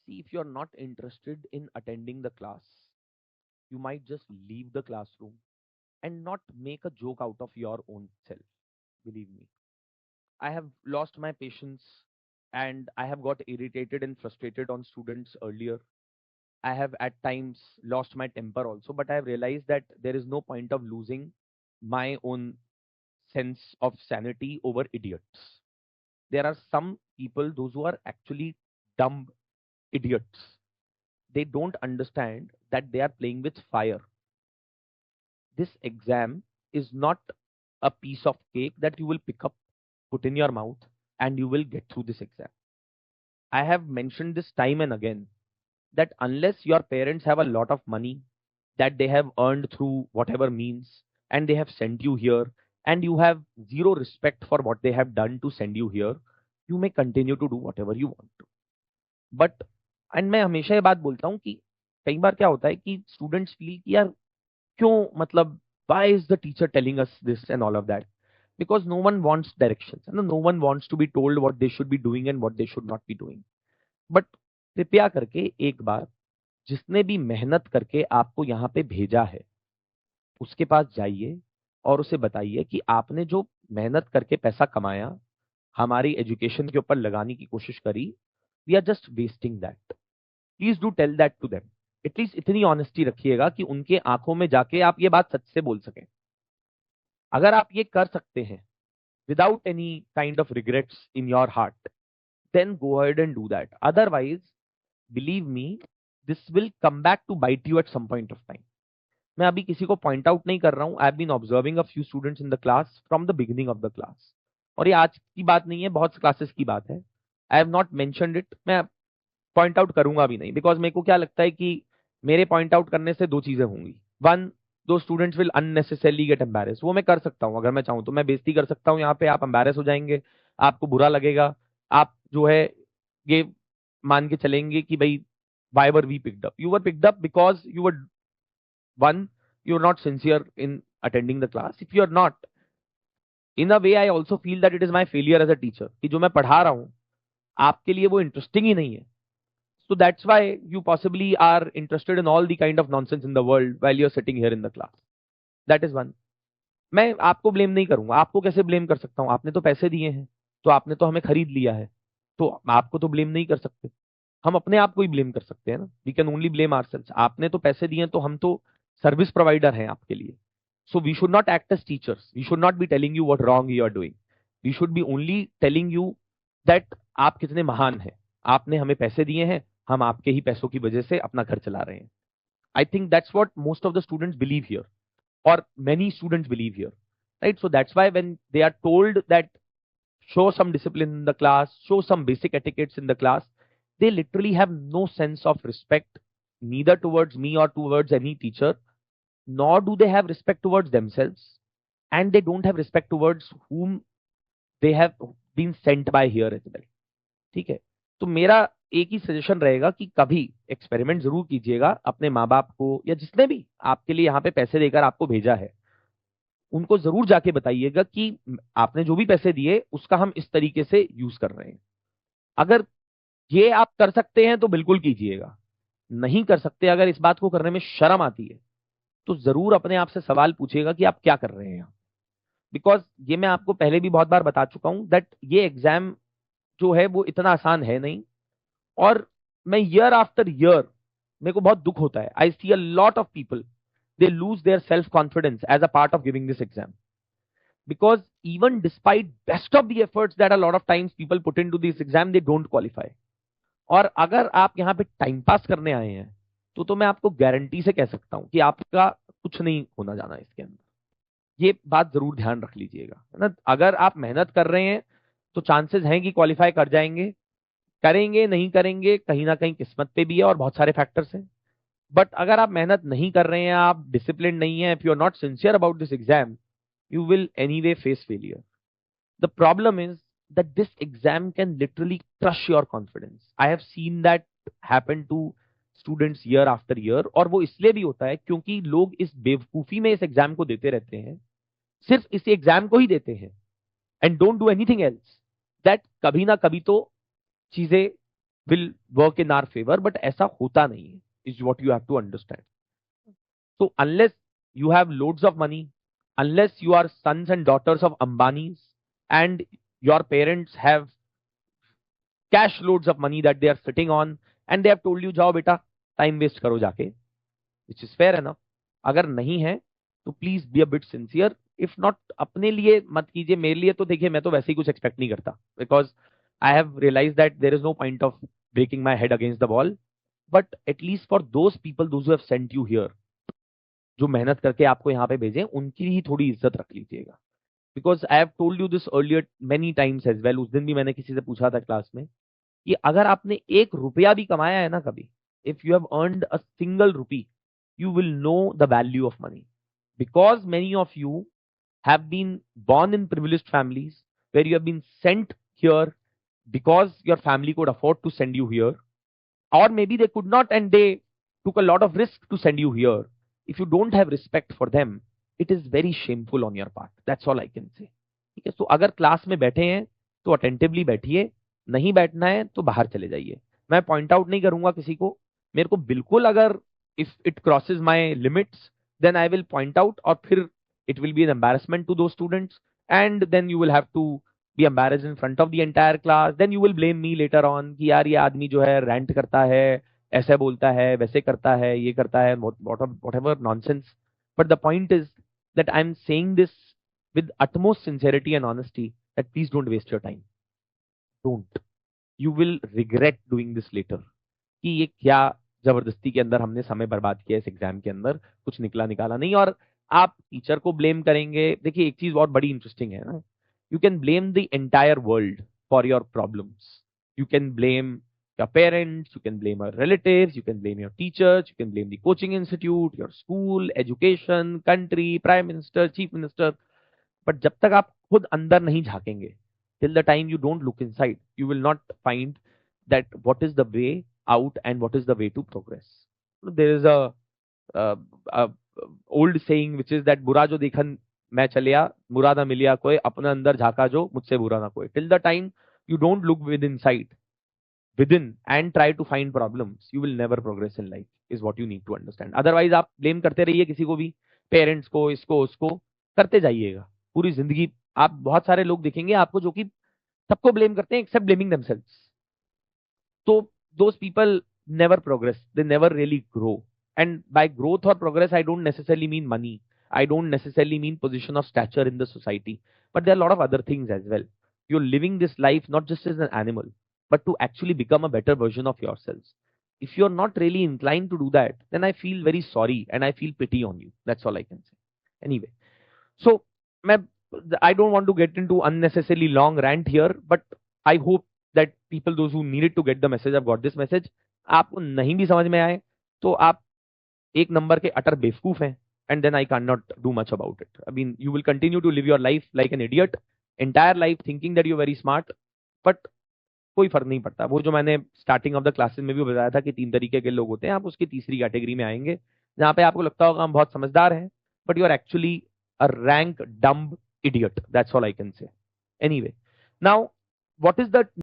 See, if you're not interested in attending the class, you might just leave the classroom and not make a joke out of your own self. Believe me, I have lost my patience and I have got irritated and frustrated on students earlier. I have at times lost my temper also, but I have realized that there is no point of losing my own sense of sanity over idiots. There are some people, those who are actually dumb idiots. They don't understand that they are playing with fire. This exam is not a piece of cake that you will pick up, put in your mouth, and you will get through this exam. I have mentioned this time and again that unless your parents have a lot of money that they have earned through whatever means and they have sent you here and you have zero respect for what they have done to send you here, you may continue to do whatever you want to. But and मैं हमेशा ये बात बोलता हूँ कि कई बार क्या होता है कि स्टूडेंट्स फील कि यार क्यों मतलब why is the teacher telling us this and all of that, because no one wants directions and no one wants to be told what they should be doing and what they should not be doing. But कृपया करके एक बार जिसने भी मेहनत करके आपको यहाँ पे भेजा है उसके पास जाइए और उसे बताइए कि आपने जो मेहनत करके पैसा कमाया हमारी एजुकेशन के ऊपर लगाने की कोशिश करी, we are just wasting that. Please do tell that to them. At least इतनी ऑनेस्टी रखिएगा कि उनके आंखों में जाके आप ये बात सच से बोल सकें. अगर आप ये कर सकते हैं without any kind of regrets in your heart, then go ahead and do that. Otherwise believe me, this will come back to bite you at some point of time. मैं अभी किसी को पॉइंट आउट नहीं कर रहा हूं. I have been observing a few students in the class from the beginning of the class. और ये आज की बात नहीं है, बहुत क्लासेस की बात है. I have not mentioned it. मैं पॉइंट आउट करूंगा भी नहीं, बिकॉज मेरे को क्या लगता है कि मेरे पॉइंट आउट करने से दो चीजें होंगी. वन, दो students will unnecessarily get embarrass. वो मैं कर सकता हूं, अगर मैं चाहूं तो मैं बेइज्जती कर सकता हूं यहाँ पे. आप एम्बैरेस हो जाएंगे, आपको बुरा लगेगा, आप जो है ये मान के चलेंगे कि भाई why were we picked up? You were picked up because you were, one, you're not sincere in attending the class. If you're not, in a way I also feel that it is my failure as a teacher कि जो मैं पढ़ा रहा हूं आपके लिए वो interesting ही नहीं है. So that's why you possibly are interested in all the kind of nonsense in the world while you're sitting here in the class. That is one. मैं आपको ब्लेम नहीं करूंगा. आपको कैसे ब्लेम कर सकता हूं? आपने तो पैसे दिए हैं, तो आपने तो हमें खरीद लिया है, तो आपको तो ब्लेम नहीं कर सकते. हम अपने आप को ही ब्लेम कर सकते हैं ना. We can only blame ourselves. आपने तो पैसे दिए, तो हम तो सर्विस प्रोवाइडर हैं आपके लिए. So we should not act as teachers. We should not be telling you what wrong you are doing. We should be only telling you that आप कितने महान हैं. आपने हमें पैसे दिए हैं, हम आपके ही पैसों की वजह से अपना घर चला रहे हैं. I think that's what most of the students believe here, or many students believe here, right? So that's why when they are told that show some discipline in the class, show some basic etiquettes in the class, they literally have no sense of respect, neither towards me or towards any teacher, nor do they have respect towards themselves, and they don't have respect towards whom they have been sent by here as well. ठीक है. तो मेरा एक ही suggestion रहेगा कि कभी experiment जरूर कीजिएगा. अपने माँ बाप को या जिसने भी आपके लिए यहाँ पे पैसे देकर आपको भेजा है, उनको जरूर जाके बताइएगा कि आपने जो भी पैसे दिए उसका हम इस तरीके से यूज कर रहे हैं. अगर ये आप कर सकते हैं तो बिल्कुल कीजिएगा. नहीं कर सकते, अगर इस बात को करने में शर्म आती है, तो जरूर अपने आप से सवाल पूछिएगा कि आप क्या कर रहे हैं. बिकॉज ये मैं आपको पहले भी बहुत बार बता चुका हूं दैट ये एग्जाम जो है वो इतना आसान है नहीं. और मैं ईयर आफ्टर ईयर, मेरे को बहुत दुख होता है. I see a lot of people, they lose their self confidence as a part of giving this exam, because even despite best of the efforts that a lot of times people put into this exam, they don't qualify. और अगर आप यहाँ पे time pass करने आए हैं तो मैं आपको गारंटी से कह सकता हूं कि आपका कुछ नहीं होना जाना इसके अंदर. ये बात जरूर ध्यान रख लीजिएगा, है ना. अगर आप मेहनत कर रहे हैं तो चांसेस हैं कि क्वालिफाई कर जाएंगे. करेंगे नहीं करेंगे कहीं ना कहीं किस्मत पे भी है और बहुत सारे फैक्टर्स हैं. बट अगर आप मेहनत नहीं कर रहे हैं, आप डिसिप्लिन नहीं है, if you are not sincere about this exam, you will anyway face failure. The problem is that this exam can literally crush your confidence. I have seen that happen to students year after year. और वो इसलिए भी होता है क्योंकि लोग इस बेवकूफी में इस एग्जाम को देते रहते हैं, सिर्फ इस एग्जाम को ही देते हैं, and don't do anything else, that कभी ना कभी तो चीजें will work in our favor, but ऐसा होता नहीं है, is what you have to understand. So unless you have loads of money, unless you are sons and daughters of Ambanis, and your parents have cash loads of money that they are sitting on, and they have told you जाओ बेटा time waste करो जाके, which is fair enough. अगर नहीं है तो please be a bit sincere. If not अपने लिए मत कीजिए, मेरे लिए तो देखिए मैं तो वैसे ही कुछ एक्सपेक्ट नहीं करता, because I have realise that there is no point of breaking my head against the wall. But at least for those people those who have sent you here, जो मेहनत करके आपको यहाँ पे भेजे, उनकी ही थोड़ी इज्जत रख लीजिएगा. Because I have told you this earlier many times as well. उस दिन भी मैंने किसी से पूछा था क्लास में कि अगर आपने 1 रुपया भी कमाया है ना कभी, if you have earned a single rupee, you will know the value of money, because many of you have been born in privileged families where you have been sent here because your family could afford to send you here, or maybe they could not and they took a lot of risk to send you here. If you don't have respect for them, it is very shameful on your part. That's all I can say. ठीक है, तो अगर class में बैठे हैं तो attentively बैठिए, नहीं बैठना है तो बाहर चले जाइए. मैं पॉइंट आउट नहीं करूंगा किसी को. मेरे को बिल्कुल अगर if it crosses my limits, then I will point out, और फिर it will be an embarrassment to those students, and then you will have to be embarrassed in front of the entire class. Then you will blame me later on कि यार ये आदमी जो है rant करता है, ऐसे बोलता है, वैसे करता है, ये करता है, whatever nonsense. But the point is that I'm saying this with utmost sincerity and honesty, that please don't waste your time. Don't. You will regret doing this later. कि ये क्या जबरदस्ती के अंदर हमने समय बर्बाद किया इस एग्जाम के अंदर, कुछ निकाला नहीं, और आप टीचर को ब्लेम करेंगे. देखिए एक चीज बहुत बड़ी इंटरेस्टिंग है ना, you can blame the entire world for your problems. You can blame your parents, you can blame your relatives, you can blame your teachers, you can blame the coaching institute, your school, education, country, prime minister, chief minister. but जब तक आप खुद अंदर नहीं झांकेंगे, till the time you don't look inside, you will not find that what is the way out and what is the way to progress. There is a old saying which is that बुरा जो देखन मैं चलिया, बुरा ना मिलिया कोई, अपना अंदर झाका जो, मुझसे बुरा ना कोई. Till the time you don't look within and try to find problems, you will never progress in life, is what you need to understand. Otherwise आप blame करते रहिए किसी को भी, पेरेंट्स को, इसको उसको करते जाइएगा पूरी जिंदगी. आप बहुत सारे लोग देखेंगे आपको जो कि सबको ब्लेम करते हैं एक्सेप्ट ब्लेमिंग देमसेल्व्स. तो those people never progress, they never really grow. And by growth or progress, I don't necessarily mean money, I don't necessarily mean position of stature in the society, but there are a lot of other things as well. You're living this life not just as an animal, but to actually become a better version of yourselves. If you're not really inclined to do that, then I feel very sorry and I feel pity on you. That's all I can say. Anyway, so I don't want to get into unnecessarily long rant here, but I hope that people, those who needed to get the message, have got this message. आपको नहीं भी समझ में आए तो आप एक number के अटर बेवकूफ हैं, and then I cannot do much about it. I mean, you will continue to live your life like an idiot, entire life thinking that you're very smart, but कोई फर्क नहीं पड़ता. वो जो मैंने स्टार्टिंग ऑफ द क्लासेस में भी बताया था कि 3 तरीके के लोग होते हैं, आप उसकी तीसरी कैटेगरी में आएंगे जहां पे आपको लगता होगा हम बहुत समझदार हैं, but you are actually a rank dumb idiot. That's all I can say. Anyway, now what is the